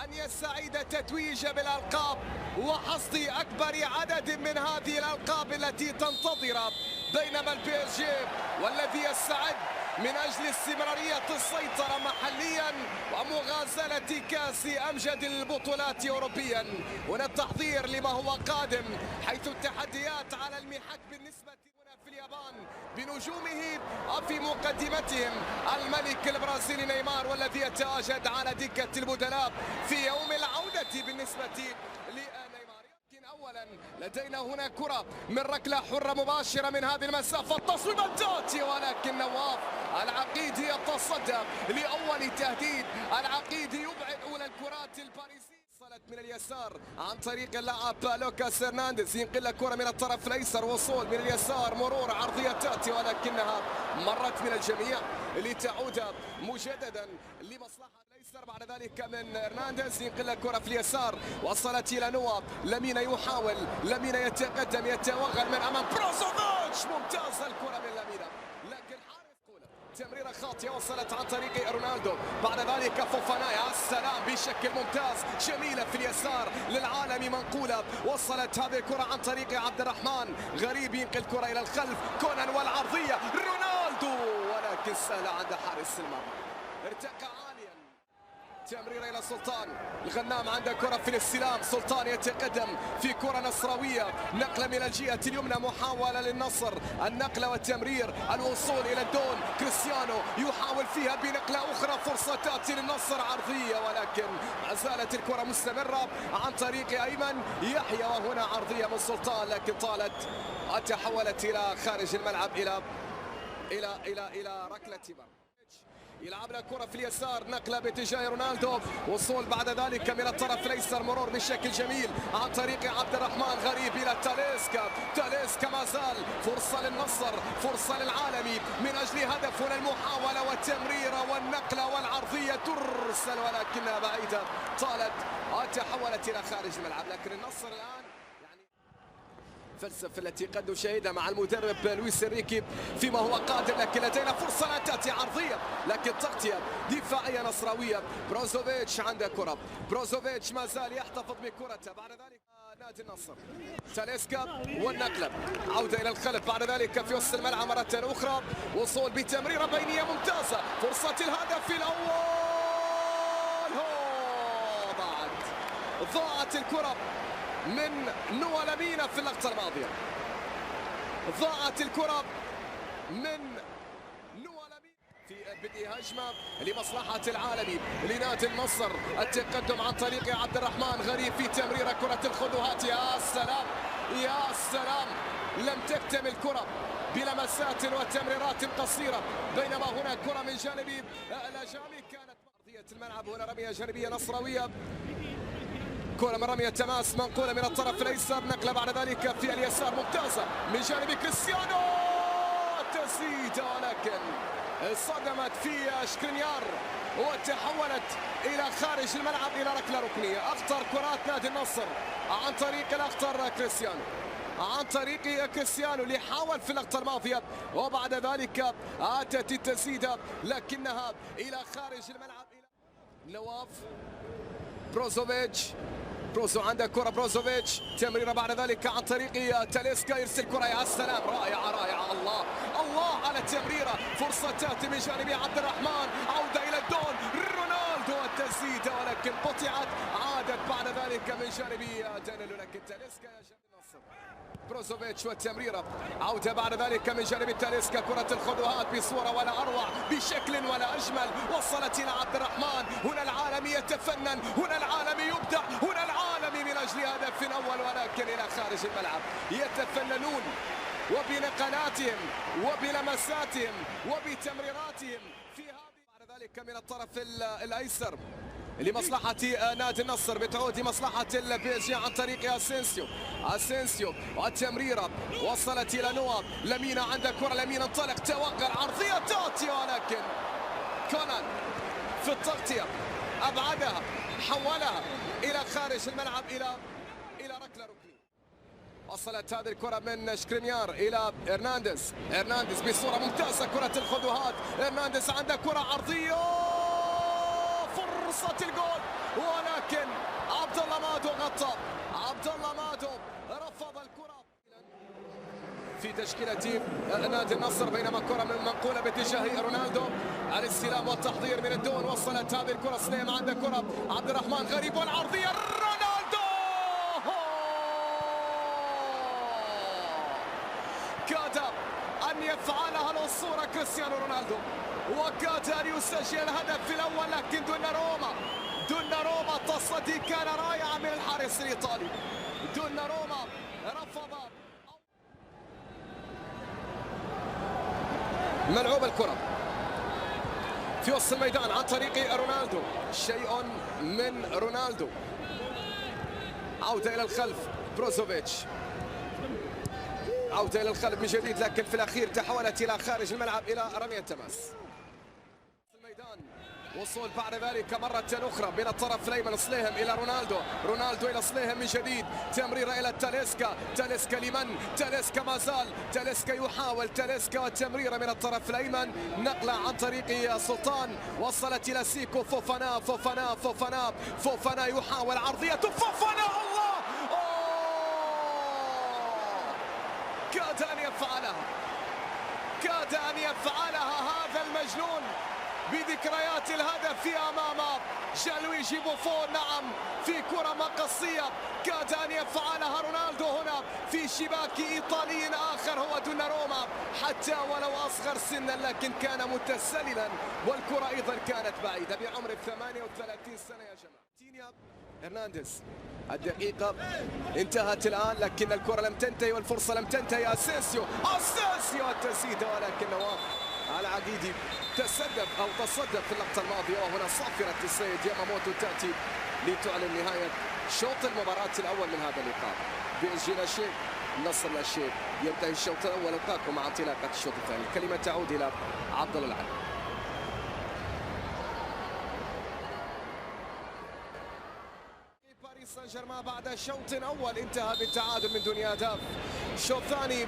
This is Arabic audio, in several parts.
أن يستعيد تتويج بالألقاب وحصد أكبر عدد من هذه الألقاب التي تنتظر، بينما البي اس جي والذي يستعد من أجل استمرارية السيطرة محليا ومغازلة كأس أمجد البطولات أوروبيا. هنا التحضير لما هو قادم، حيث التحديات على المحك بالنسبة هنا في اليابان بنجومه وفي مقدمتهم الملك البرازيلي نيمار، والذي يتواجد على دكة البدلاء في يوم العودة بالنسبة لنيمار. اولا لدينا هنا كرة من ركلة حرة مباشرة من هذه المسافة، التصويبة تاتي، ولكن نواف العقيدي يتصدى لأول تهديد. العقيدي يبعد أولى الكرات الباريسية، وصلت من اليسار عن طريق اللاعب لوكاس هرنانديز، ينقل الكرة من الطرف الأيسر، وصول من اليسار، مرور عرضية تاتي، ولكنها مرت من الجميع لتعود مجددا لمصلحة الأيسر. بعد ذلك من هرنانديز ينقل الكرة في اليسار، وصلت إلى نوا، لمينا يحاول، لمينا يتقدم، يتوغل من أمام بروزوفيتش، ممتازة الكرة من لمينا، لكن تمريرة خاطئة وصلت عن طريق رونالدو. بعد ذلك فوفانا، يا سلام بشكل ممتاز، جميلة في اليسار للعالمي منقولة، وصلت هذه الكرة عن طريق عبد الرحمن غريب، ينقل الكرة إلى الخلف، كونان والعرضية رونالدو، ولكن سهلة عند حارس المرمى، ارتقى عاليا. تمريرة إلى سلطان الغنام، عنده كرة في الاستلام، سلطان يتقدم في كرة نصراوية، نقلة من الجهة اليمنى، محاولة للنصر، النقلة والتمرير، الوصول إلى الدون، كريستيانو يحاول فيها بنقلة أخرى، فرصة تأتي للنصر عرضية، ولكن ما زالت الكرة مستمرة عن طريق أيمن يحيى، وهنا عرضية من سلطان لكن طالت، تحولت إلى خارج الملعب، إلى ركلة مرمى. يلعب له كرة في اليسار، نقلة باتجاه رونالدو، وصول بعد ذلك من الطرف الايسر، مرور بشكل جميل عن طريق عبد الرحمن غريب الى تاليسكا ما زال فرصة للنصر، فرصة للعالمي من اجل هدف. هنا المحاولة والتمريرة والنقلة والعرضية ترسل، ولكنها بعيدة، طالت تحولت الى خارج الملعب. لكن النصر الان الفلسفة التي قد نشاهدها مع المدرب لويس إنريكي فيما هو قادم، لكن لدينا فرصة لا تأتي عرضية، لكن تغطية دفاعية نصراوية. بروزوفيتش عنده كرة، بروزوفيتش ما زال يحتفظ بكرته. بعد ذلك نادي النصر، تاليسكا والنقلة، عودة إلى الخلف، بعد ذلك في وسط الملعب مرة أخرى، وصول بتمريرة بينية ممتازة، فرصة الهدف الأول. ضاعت الكرة من نوا لمينا في اللقطة الماضية، ضاعت الكرة من نوا لمينا في بدء هجمة لمصلحة العالمي لنادي النصر. التقدم عن طريق عبد الرحمن غريب في تمريرة كرة الخطوات، يا سلام يا سلام، لم تكتمل الكرة بلمسات وتمريرات قصيرة، بينما هنا كرة من جانب الأجامي كانت أرضية الملعب. هنا رمية جانبية نصراوية، كرة من رمية تماس منقولة من الطرف الايسر، نقلة بعد ذلك في اليسار ممتازة من جانب كريستيانو، تسديدة ولكن صدمت في شكرينيار وتحولت إلى خارج الملعب إلى ركلة ركنية. أخطر كرات نادي النصر عن طريق الأخطر كريستيانو، عن طريق كريستيانو اللي حاول في اللقطة الماضية، وبعد ذلك أتت التسديدة لكنها إلى خارج الملعب. نواف، بروزوفيتش، عنده كرة بروزوفيتش، تمريرة بعد ذلك عن طريق تاليسكا، يرسل كرة، يا سلام، رائعة، الله على التمريرة، فرصة تأتي من جانب عبد الرحمن، عودة إلى الدون، رونالدو التسديدة، ولكن قطعت، عادت بعد ذلك من جانب دانيلو، لكن تاليسكا يا جانب النصر. بروزوفيتش والتمريرة، عودة بعد ذلك من جانب تاليسكا، كرة الخطوات بصورة ولا أروع، بشكل ولا أجمل، وصلت إلى عبد الرحمن. هنا العالمي يتفنن، هنا العالمي يبدع، هنا العالمي من أجل هدف أول، ولكن إلى خارج الملعب. يتفننون وبنقلاتهم وبلمساتهم وبتمريراتهم في هذه. بعد ذلك من الطرف الأيسر لمصلحة نادي النصر، بتعود لمصلحة البي اس جي عن طريق اسينسيو والتمريرة، وصلت إلى نوا، لمينا عنده كرة، لمينا انطلق، توغل، عرضية تأتي، ولكن كونان في التغطية أبعدها، حولها إلى خارج الملعب، إلى ركلة ركنية. وصلت هذه الكرة من شكرينيار إلى هرنانديز بصورة ممتازة، كرة الخطوات، هرنانديز عنده كرة عرضية، فرصة الجول، ولكن الخطة عبد الله مادو رفض الكرة في تشكيلة نادي النصر، بينما كرة منقولة باتجاه رونالدو. الاستلام والتحضير من الدون، وصلت هذه الكرة سليم، عنده كرة عبد الرحمن غريب والعرضية رونالدو، كاد أن يفعلها الأسطورة كريستيانو رونالدو، وكاد أن يسجل الهدف الأول، لكن دوناروما التصدي كان رائعا من الحارس الإيطالي. دوناروما رفض ملعوب الكرة في وسط الميدان عن طريق رونالدو، شيء من رونالدو، عودة إلى الخلف بروزوفيتش، عودة إلى الخلف من جديد، لكن في الأخير تحولت إلى خارج الملعب إلى رمية تماس. الميدان وصول بعد ذلك مرة أخرى من الطرف الأيمن سليهم إلى رونالدو إلى سليهم من جديد، تمريرة إلى تاليسكا لمن؟ تاليسكا ما زال، تاليسكا يحاول، تاليسكا والتمريرة من الطرف الأيمن، نقلة عن طريق سلطان، وصلت إلى سيكو فوفانا يحاول عرضية فوفانا، الله كاد أن يفعلها هذا المجنون بذكريات الهدف في أمام جالويجي بوفون. نعم، في كرة مقصية كاد أن يفعلها رونالدو هنا في شباك إيطالي آخر هو دوناروما، حتى ولو أصغر سنا، لكن كان متسللا، والكرة أيضا كانت بعيدة بعمر 38 سنة يا جماعة. هرنانديز، الدقيقة انتهت الآن، لكن الكرة لم تنتهي والفرصة لم تنتهي. أسينسيو التسديدة، ولكن نواف العقيدي تصدق في اللقطة الماضية، وهنا صافرة السيد ياماموتو تأتي لتعلن نهاية شوط المباراة الأول من هذا اللقاء. PSG لا شيء، النصر لا شيء، ينتهي الشوط الأول، ألقاكم مع انطلاقة الشوط الثاني. الكلمة تعود إلى عبد الله العلي. باريس سان جيرمان بعد شوط أول انتهى بالتعادل من دون أهداف، الشوط الثاني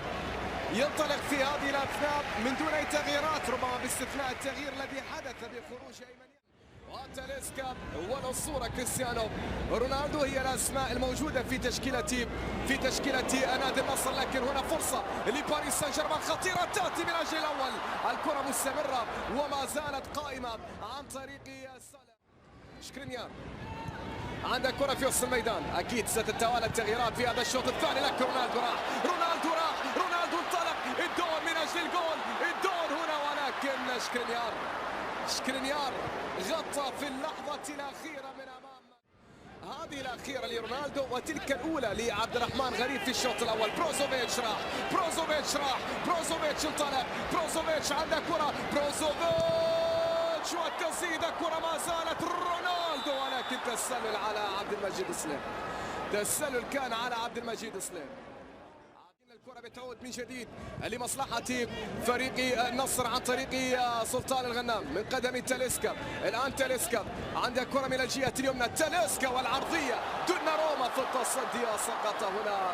ينطلق في هذه الأثناء من دون أي تغييرات، ربما باستثناء التغيير الذي حدث بخروج أيمن وتاليسكا والأسطورة كريستيانو رونالدو هي الأسماء الموجودة في تشكيلة نادي النصر. لكن هنا فرصة لباريس سان جيرمان خطيرة تأتي من أجل الأول، الكرة مستمرة وما زالت قائمة عن طريق شكرينيار، عندك كرة في وسط الميدان، أكيد ستتوالى التغييرات في هذا الشوط الثاني، لكن رونالدو انطلق الدور من أجل الجول، الدور هنا، ولكن شكرينيار غطى في اللحظة الأخيرة من أمام هذه الأخيرة لرونالدو، وتلك الأولى لعبد الرحمن غريب في الشوط الأول. بروزوفيتش انطلق، بروزوفيتش عنده كرة، والتسديدة، كرة ما زالت رونالدو، ولكن تسلل على عبد المجيد سليم، تسلل كان على عبد المجيد سليم. الكرة بتعود من جديد لمصلحة فريق النصر عن طريق سلطان الغنام من قدم تاليسكا. الآن تاليسكا عنده كرة من الجهة اليمنى، تاليسكا والعرضية، دوناروما في التصدي، وسقط هنا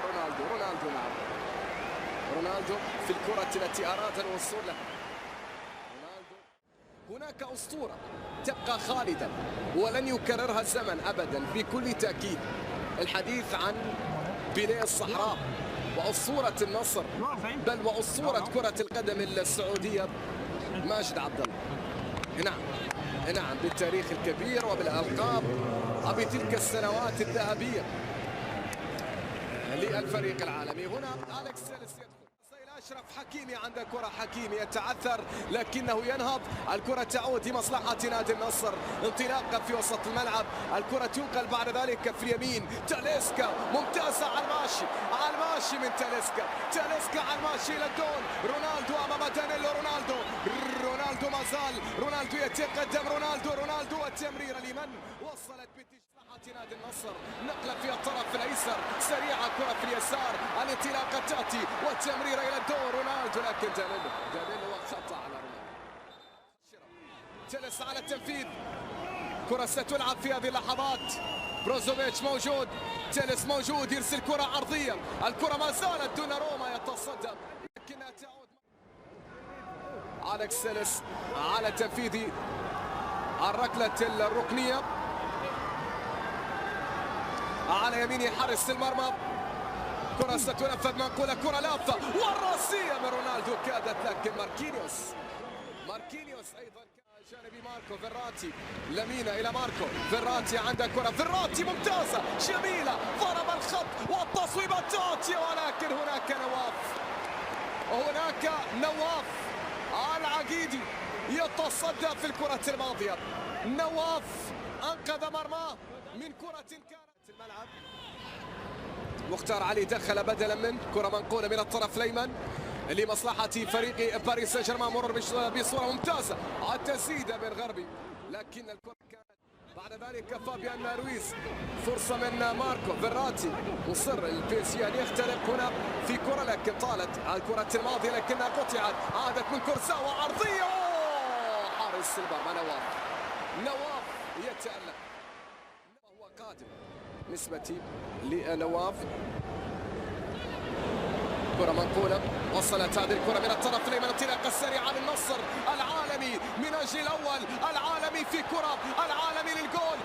رونالدو في الكرة التي أراد الوصول لها. هناك أسطورة تبقى خالدة ولن يكررها الزمن أبدا بكل تأكيد، الحديث عن بيليه الصحراء وأسطورة النصر، بل وأسطورة كرة القدم السعودية ماجد عبد الله. نعم بالتاريخ الكبير وبالألقاب وبتلك السنوات الذهبية للفريق العالمي. هنا أليكس سيلس أشرف حكيمي، عنده كرة، حكيمي يتعثر لكنه ينهض، الكرة تعود لمصلحة نادي النصر، انطلاقة في وسط الملعب، الكرة تنقل بعد ذلك في اليمين، تاليسكا ممتازة على الماشي من تاليسكا على الماشي إلى الدون، رونالدو أمام دانيلو، رونالدو ما زال، رونالدو يتقدم، رونالدو والتمريرة لمن؟ وصلت باتجاه نادي النصر، نقلة في الطرف الأيسر سريعة، كرة في اليسار، الانطلاقة تأتي والتمريرة إلى الدور، رونالدو، لكن دانيلو خطأ على رونالدو. تلس على التنفيذ، كرة ستلعب في هذه اللحظات، بروزوفيتش موجود، تلس موجود، يرسل كرة عرضية، الكرة ما زالت دوناروما يتصدى، لكنها تعود. أليكس سيلس على تنفيذ الركلة الركنية، على يمين حارس المرمى. كرة ستنفذ منقولة، كرة لافة والراسية من رونالدو كادت، لكن ماركينيوس أيضا جانبي ماركو فيراتي، لمينا إلى ماركو فيراتي، عنده كرة فيراتي ممتازة جميلة، ضرب الخط والتصويبة تاتي، ولكن هناك نواف العقيدي يتصدى في الكرة الماضية. نواف أنقذ مرماه من كرة كانت الملعب. مختار علي دخل بدلا من كرة منقولة من الطرف الأيمن لمصلحة فريق باريس سان جيرمان، مرور بصورة ممتازة على التسديدة من غربي، لكن الكرة كانت بعد ذلك فابيان رويز، فرصة من ماركو فيراتي، مصر البيسي أن يخترق هنا في كرة، لكن طالت على الكرة الماضية لكنها قطعت، عادت من كورساوا عرضية، حارس المرمى نواف يتألق، وهو قادم نسبة لنواف. كرة منقولة، وصلت هذه الكرة من الطرف الأيمن، انطلاقة سريعة للنصر العالمي من أجل الأول، العالمي في كرة، العالمي للجول،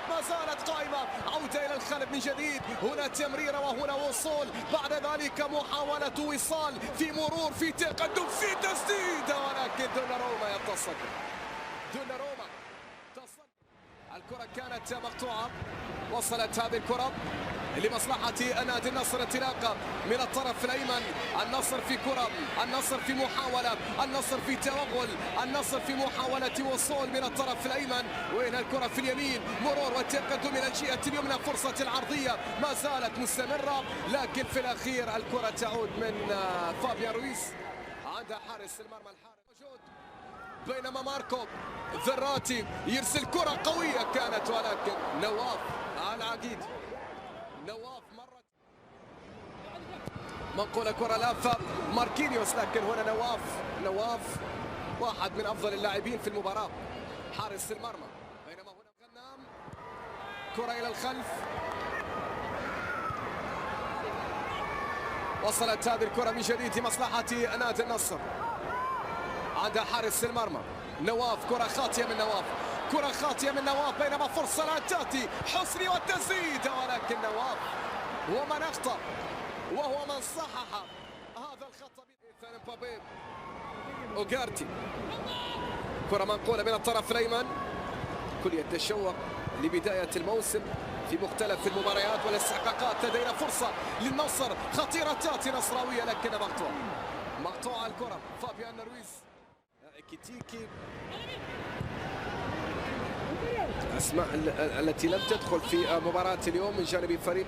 ما زالت قائمة، عودة إلى الخلف من جديد، هنا تمريرة وهنا وصول، بعد ذلك محاولة وصال في مرور في تقدم في تسديدة، ولكن دوناروما يتصدى، الكرة كانت مقطوعة، وصلت هذه الكرة لمصلحة نادي النصر، انطلاقة من الطرف الأيمن، النصر في كرة، النصر في محاولة، النصر في توغل، النصر في محاولة وصول من الطرف الأيمن، وهنا الكرة في اليمين، مرور والتقدم من الجهة اليمنى، فرصة العرضية ما زالت مستمرة، لكن في الأخير الكرة تعود من فابيان رويز عند حارس المرمى موجود، بينما ماركو فيراتي يرسل كرة قوية كانت، ولكن نواف العقيد، نواف مرت منقولة، كرة لافة ماركينيوس، لكن هنا نواف واحد من أفضل اللاعبين في المباراة، حارس المرمى، بينما هنا غنام، كرة إلى الخلف، وصلت هذه الكرة من جديد لمصلحة نادي النصر، عند حارس المرمى نواف، كرة خاطئة من نواف، بينما فرصة لا تأتي، حسني والتسديد، ولكن نواف هو من أخطأ وهو من صحح هذا الخطأ. مبابي أوغارتي، كرة منقولة من الطرف الأيمن، كل يتشوق لبداية الموسم في مختلف المباريات والاستحقاقات، لدينا فرصة للنصر خطيرة تأتي نصراوية، لكن مقطوعة الكرة، فابيان رويز، كيتيكي، أسماء التي لم تدخل في مباراة اليوم من جانب فريق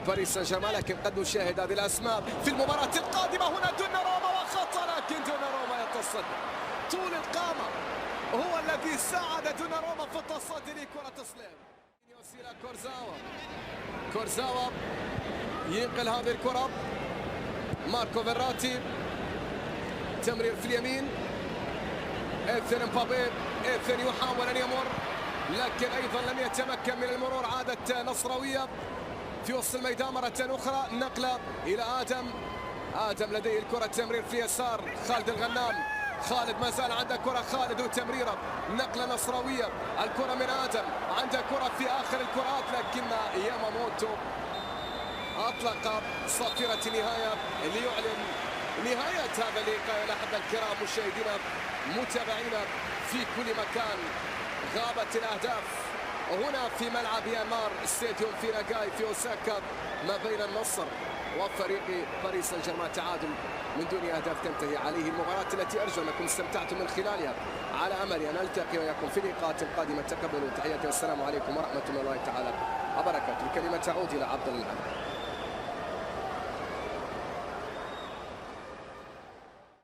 باريس سان جيرمان، لكن قد نشاهد هذه الأسماء في المباراة القادمة. هنا دوناروما وخطأ، لكن دوناروما يتصدى، طول القامة هو الذي ساعد دوناروما في التصدي لكرة سليم. يوصل كورزاوا ينقل هذه الكرة، ماركو فيراتي، تمرير في اليمين، إيثن مبابي، إيثن يحاول أن يمر لكن أيضا لم يتمكن من المرور، عادت نصراوية في وسط الميدان مرة أخرى، نقلة إلى آدم لديه الكرة، تمرير في يسار خالد الغنام، خالد ما زال عنده كرة، خالد وتمريرة، نقلة نصراوية، الكرة من آدم، عنده كرة في آخر الكرات، لكن ياماموتو أطلق صافرة النهاية ليعلن نهاية هذا اللقاء. الأحبة الكرام مشاهدينا متابعينا في كل مكان، غابت الأهداف هنا في ملعب يامار ستاديوم في ناغاي في أوساكا ما بين النصر وفريق باريس سان جيرمان، تعادل من دون أهداف تنتهي عليه المباراة التي أرجو أنكم استمتعتم من خلالها، على أمل أن ألتقي وياكم في لقاءات قادمة. تقبلوا تحياتي والسلام عليكم ورحمة الله تعالى وبركاته. الكلمة تعود إلى عبد الله.